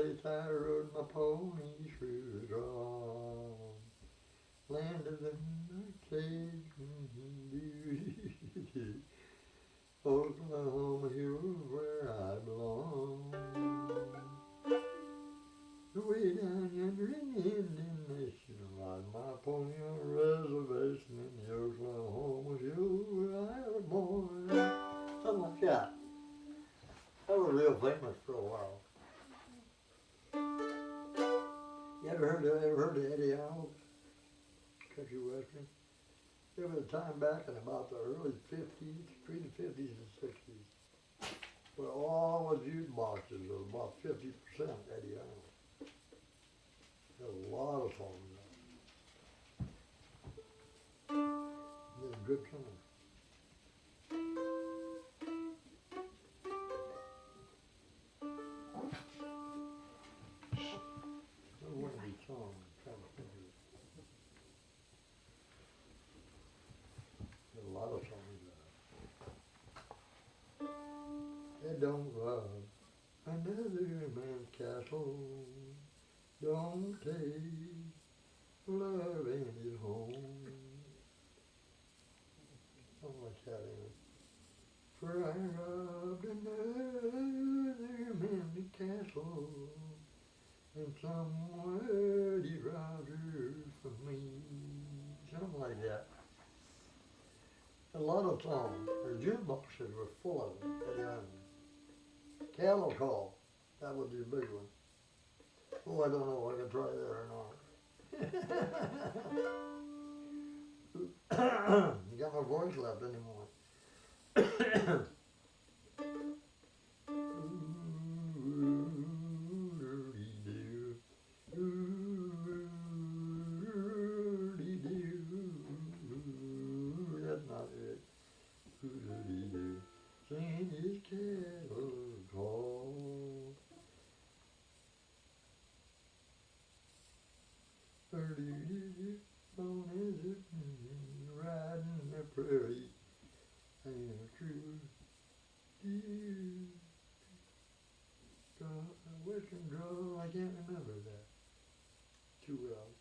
place I rode my pony through the draw. Land of the sage and beauty. Oklahoma Hills where I belong. Way down yonder in the Indian Nation, ride my pony on a reservation in the Oklahoma Hills where I was born. Something like that. That was real famous for a while. You ever heard of Eddie Arnold? Country Western? There was a time back in about the early 50s, between the 50s and 60s, where all the jukeboxes were about 50% Eddie Arnold. There's a lot of songs on it. There's good songs. There's one of these songs, I'm trying to think of it. There's a lot of songs on it. They don't rob another man's castle. Don't take love in his home. Something like that, ain't it? For I robbed another man's castle, and someone he robbed her from me. Something like that. A lot of songs. The jukeboxes were full of them at the end. Cattle Call, that was the big one. Oh, I don't know if I can try that or not. You got my voice left anymore. That's not it. Singing his cattle call. Riding the prairie and true Western drawl, I can't remember that too well.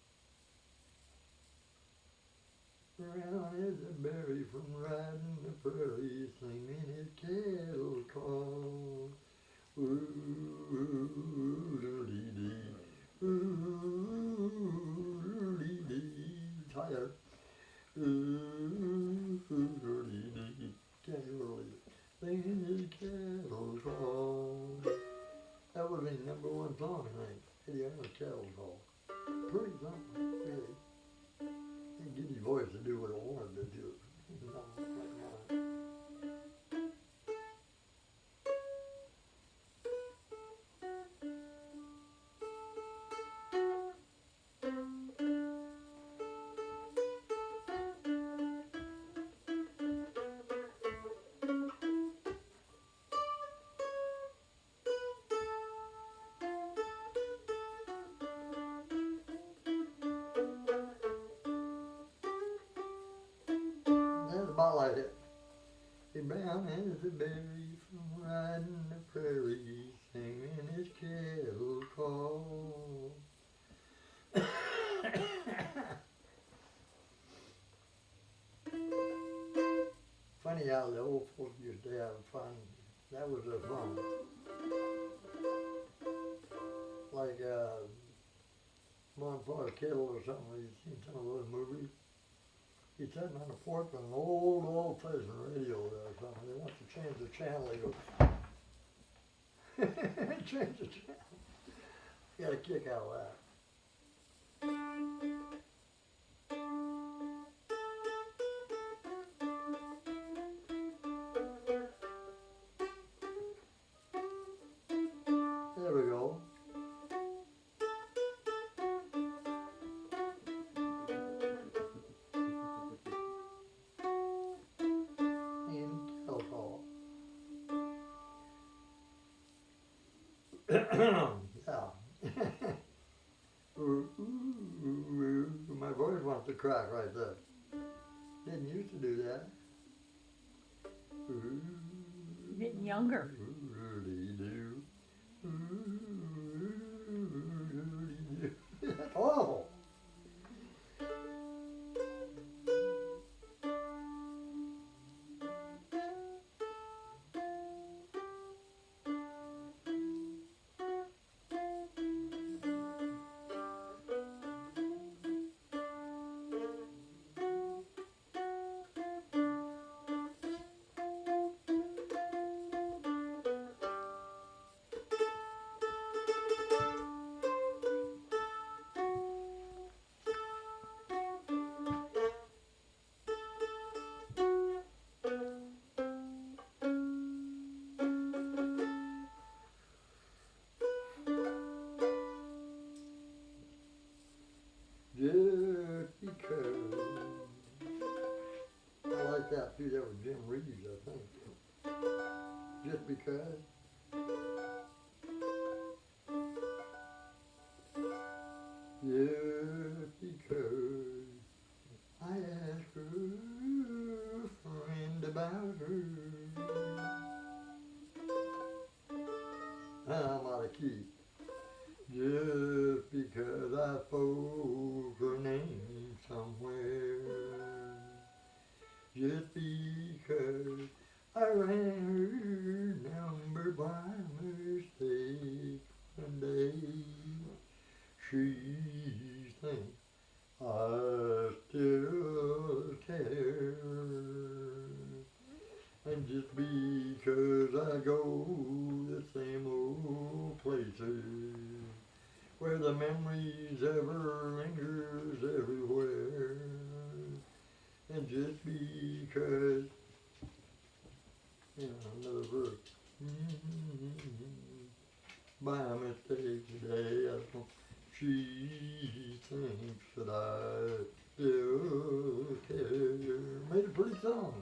Brown as a berry from riding the prairie, singing his cattle call. Ooh-dee-dee, ooh-dee-dee, tired. Ooh-dee-dee, can't really singing his cattle call. That would be number one song, I think. Eddie Arnold's Cattle Call. Pretty something, really. And get his voice to do what it wanted to do. Something like that. That's about like it. He brown as a berry from riding the prairie, singing his cattle call. Funny how the old folks used to have fun. That was their fun. Like One for a Kettle or something. You've seen some of those movies. He's sitting on the porch with an old-fashioned radio there or something. He wants to change the channel. He goes, change the channel. You got a kick out of that. There we go. Yeah. My voice wants to crack right there. Didn't used to do that. Getting younger. Do. because just because I asked her friend about her. I'm out of key. Just because I spoke her name somewhere. Just because I ran her number by mistake one day. She thinks I still care. And just because I go the same old places where the memories ever lingers everywhere. And just because, another verse. By mistake today, she thinks that I still care. Made a pretty song.